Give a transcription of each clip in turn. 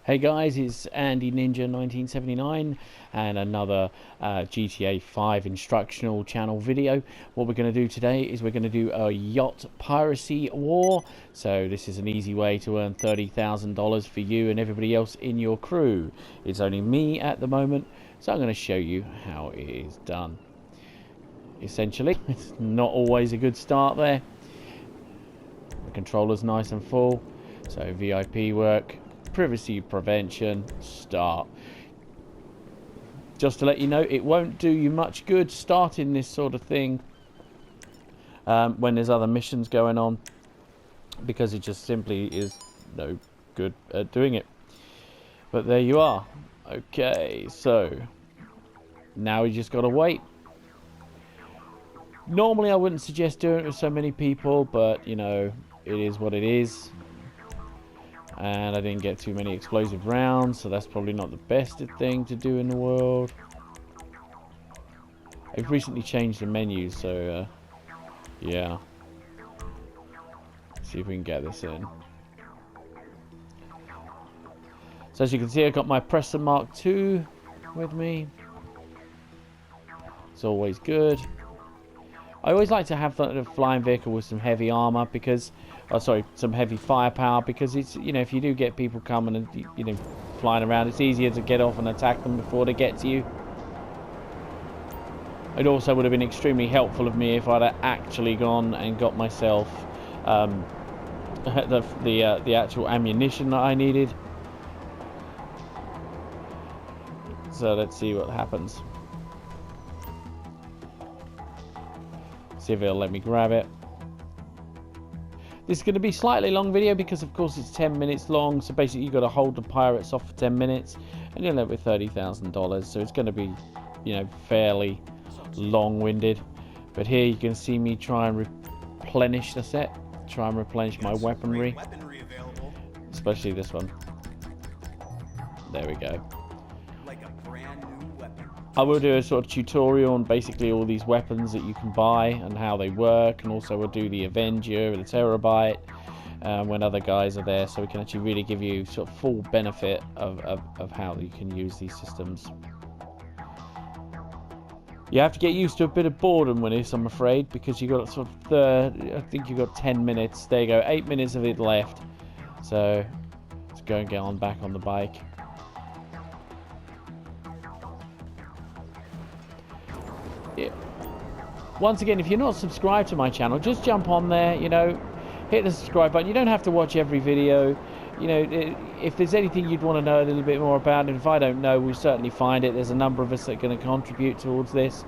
Hey guys, it's Andy Ninja 1979 and another GTA 5 instructional channel video. What we're going to do today is we're going to do a yacht piracy war. So this is an easy way to earn $30,000 for you and everybody else in your crew. It's only me at the moment, so I'm going to show you how it is done. Essentially, it's not always a good start there. The controller's nice and full, so VIP work. Privacy prevention, start. Just to let you know, it won't do you much good starting this sort of thing when there's other missions going on, because it just simply is no good at doing it. But there you are. Okay, so now we just got to wait. Normally I wouldn't suggest doing it with so many people, but you know, it is what it is. And I didn't get too many explosive rounds, so that's probably not the best thing to do in the world. I've recently changed the menus, so yeah. See if we can get this in. So as you can see, I got my Presser Mark II with me. It's always good. I always like to have the flying vehicle with some heavy armor because, oh sorry, some heavy firepower, because it's, you know, if you do get people coming and, you know, flying around, it's easier to get off and attack them before they get to you. It also would have been extremely helpful of me if I'd actually gone and got myself the actual ammunition that I needed. So let's see what happens. See if it'll let me grab it. This is going to be a slightly long video because of course it's 10 minutes long, so basically you've got to hold the pirates off for 10 minutes and you'll end up with $30,000, so it's going to be, you know, fairly long-winded. But here you can see me try and replenish the set, try and replenish my weaponry, especially this one. There we go. I will do a sort of tutorial on basically all these weapons that you can buy and how they work, and also we'll do the Avenger and the Terabyte when other guys are there, so we can actually really give you sort of full benefit of how you can use these systems. You have to get used to a bit of boredom with this, I'm afraid, because you got sort of I think you got 10 minutes. There you go, 8 minutes of it left. So let's go and get on back on the bike. Yeah. Once again, if you're not subscribed to my channel, just jump on there, you know, hit the subscribe button. You don't have to watch every video. You know, if there's anything you'd want to know a little bit more about, and if I don't know, we'll certainly find it. There's a number of us that are going to contribute towards this.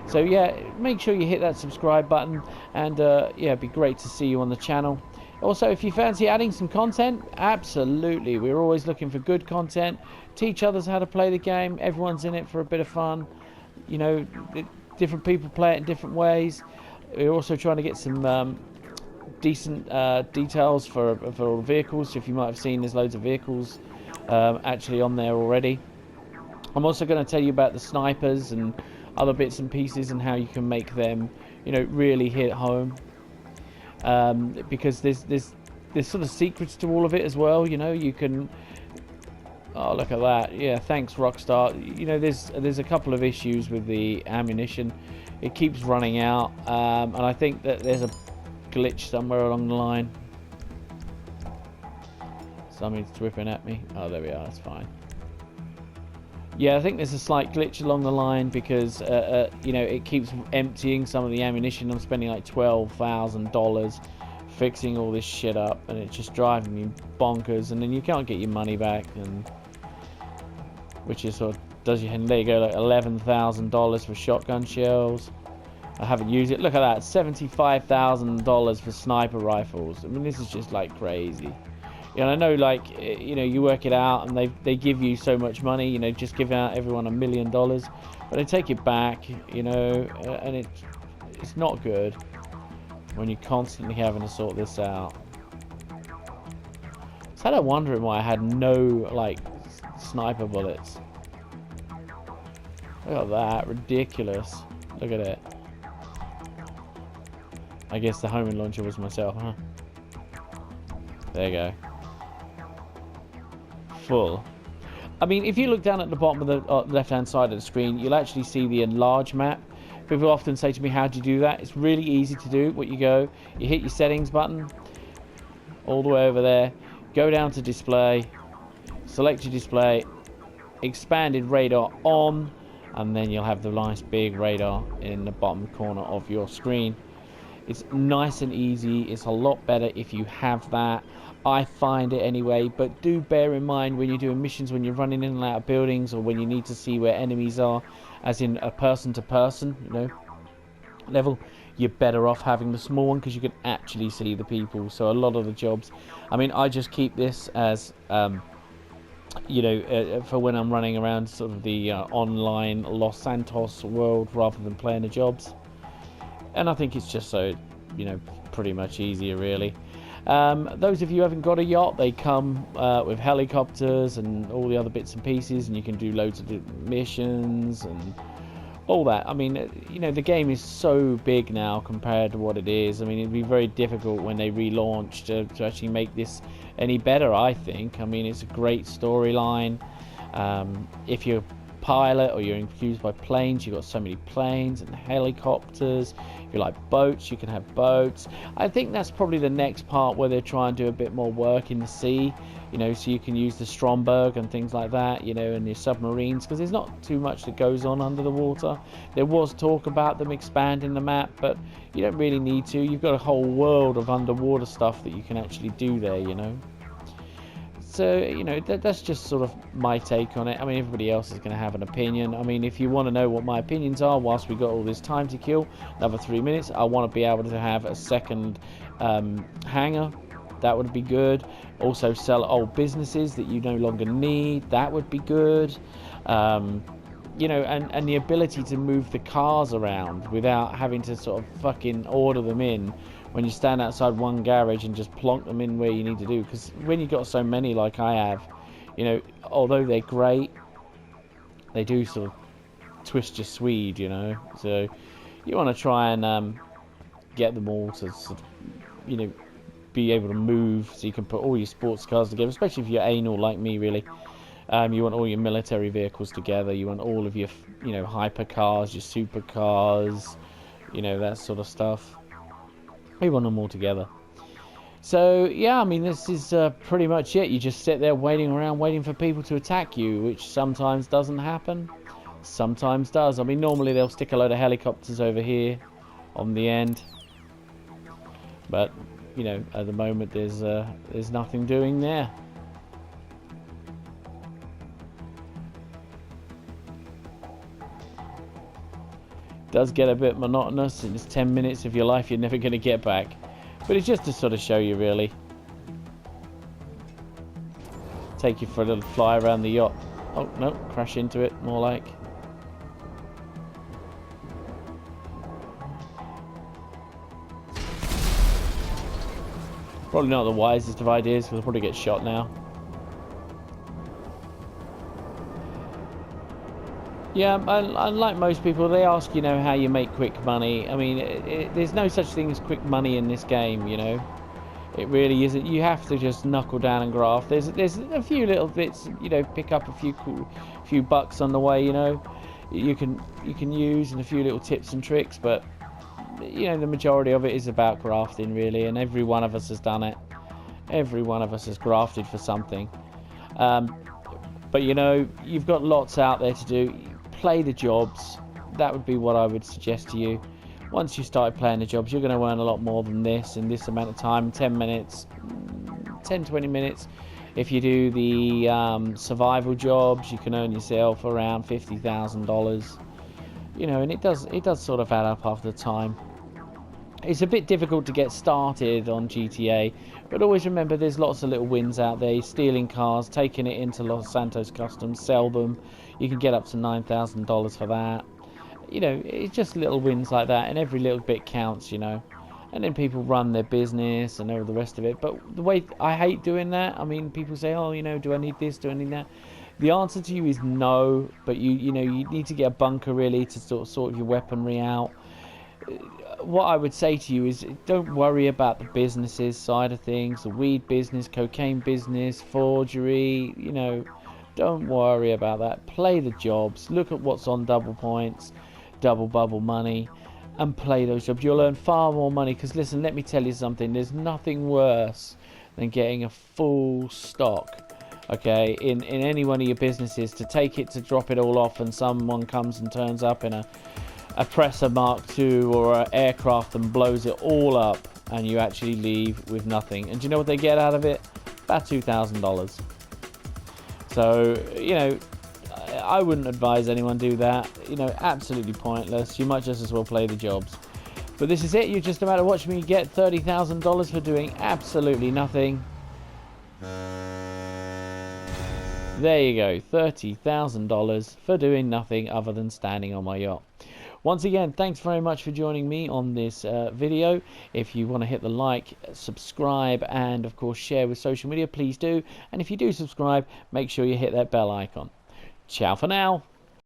So yeah, make sure you hit that subscribe button, and yeah, it'd be great to see you on the channel. Also, if you fancy adding some content, absolutely. We're always looking for good content. Teach others how to play the game. Everyone's in it for a bit of fun. You know, different people play it in different ways. We're also trying to get some decent details for all the vehicles. So if you might have seen, there's loads of vehicles actually on there already. I'm also going to tell you about the snipers and other bits and pieces and how you can make them, you know, really hit home. Because there's sort of secrets to all of it as well. You know, you can. Oh, look at that. Yeah, thanks, Rockstar. You know, there's a couple of issues with the ammunition. It keeps running out, and I think that there's a glitch somewhere along the line. Something's whipping at me. Oh, there we are. That's fine. Yeah, I think there's a slight glitch along the line because, you know, it keeps emptying some of the ammunition. I'm spending like $12,000 fixing all this shit up, and it's just driving me bonkers, and then you can't get your money back, and which is sort of does you. And there you go, like $11,000 for shotgun shells. I haven't used it. Look at that, $75,000 for sniper rifles. I mean, this is just like crazy. You know, I know, like, you know, you work it out, and they give you so much money. You know, just give out everyone $1 million, but they take it back. You know, and it's not good when you're constantly having to sort this out. I was kind of wondering why I had no, like, sniper bullets. Look at that, ridiculous. Look at it. I guess the homing launcher was myself, huh? There you go. full. I mean, if you look down at the bottom of the left-hand side of the screen, you'll actually see the enlarge map. People often say to me, how do you do that? It's really easy to do. What you hit your settings button, all the way over there, go down to display, select your display, expanded radar on, and then you'll have the nice big radar in the bottom corner of your screen. It's nice and easy. It's a lot better if you have that. I find it anyway, but do bear in mind when you're doing missions, when you're running in and out of buildings, or when you need to see where enemies are, as in a person-to-person, you know, level, you're better off having the small one because you can actually see the people. So a lot of the jobs, I mean, I just keep this as you know, for when I'm running around sort of the online Los Santos world rather than playing the jobs. And I think it's just so, you know, pretty much easier, really. Those of you who haven't got a yacht, they come with helicopters and all the other bits and pieces, and you can do loads of missions and all that. I mean, you know, the game is so big now compared to what it is. I mean, it'd be very difficult when they relaunch to actually make this any better, I think. I mean, it's a great storyline. If you're pilot or you're confused by planes, you've got so many planes and helicopters. If you like boats, you can have boats. I think that's probably the next part where they're trying to do a bit more work in the sea, you know, so you can use the Stromberg and things like that, you know, and your submarines, because there's not too much that goes on under the water. There was talk about them expanding the map, but you don't really need to. You've got a whole world of underwater stuff that you can actually do there, you know. So, you know, that's just sort of my take on it. I mean, everybody else is going to have an opinion. I mean, if you want to know what my opinions are, whilst we got all this time to kill, another 3 minutes, I want to be able to have a second hangar. That would be good. Also, sell old businesses that you no longer need. That would be good. You know, and the ability to move the cars around without having to sort of fucking order them in when you stand outside one garage and just plonk them in where you need to do. Because when you've got so many like I have, you know, although they're great, they do sort of twist your Swede, you know. So you want to try and get them all to sort of, you know, be able to move so you can put all your sports cars together, especially if you're anal like me, really. You want all your military vehicles together. You want all of your, you know, hypercars, your supercars, you know, that sort of stuff. You want them all together. So yeah, I mean, this is pretty much it. You just sit there waiting around, waiting for people to attack you, which sometimes doesn't happen, sometimes does. I mean, normally they'll stick a load of helicopters over here on the end, but you know, at the moment there's nothing doing there. Does get a bit monotonous, and it's 10 minutes of your life you're never going to get back, but it's just to sort of show you, really. Take you for a little fly around the yacht. Oh no, crash into it, more like. Probably not the wisest of ideas, because I'll probably get shot now. Yeah, unlike most people, they ask, you know, how you make quick money. I mean, there's no such thing as quick money in this game, you know. It really isn't. You have to just knuckle down and graft. There's a few little bits, you know, pick up a few bucks on the way, you know. You can use, and a few little tips and tricks, but you know, the majority of it is about grafting, really, and every one of us has done it. Every one of us has grafted for something. But you know, you've got lots out there to do. Play the jobs. That would be what I would suggest to you. Once you start playing the jobs, you're going to earn a lot more than this in this amount of time. 10 minutes, 10-20 minutes. If you do the survival jobs, you can earn yourself around $50,000. You know, and it does sort of add up after time. It's a bit difficult to get started on GTA, but always remember there's lots of little wins out there. Stealing cars, taking it into Los Santos Customs, sell them. You can get up to $9,000 for that. You know, it's just little wins like that, and every little bit counts, you know. And then people run their business and all the rest of it. But the way I hate doing that, I mean, people say, oh, you know, do I need this, do I need that? The answer to you is no, but you know, you need to get a bunker really to sort your weaponry out. what I would say to you is, don't worry about the businesses side of things, the weed business, cocaine business, forgery, you know, don't worry about that. Play the jobs, look at what's on double points, double bubble money, and play those jobs. You'll earn far more money, because listen, let me tell you something, there's nothing worse than getting a full stock, okay, in any one of your businesses, to take it to drop it all off, and someone comes and turns up in a presser Mark II or an aircraft and blows it all up, and you actually leave with nothing. And do you know what they get out of it? About $2,000. So, you know, I wouldn't advise anyone do that. You know, absolutely pointless. You might just as well play the jobs. But this is it. You're just about to watch me get $30,000 for doing absolutely nothing. There you go, $30,000 for doing nothing other than standing on my yacht. Once again, thanks very much for joining me on this video. If you want to hit the like, subscribe, and of course share with social media, please do. And if you do subscribe, make sure you hit that bell icon. Ciao for now.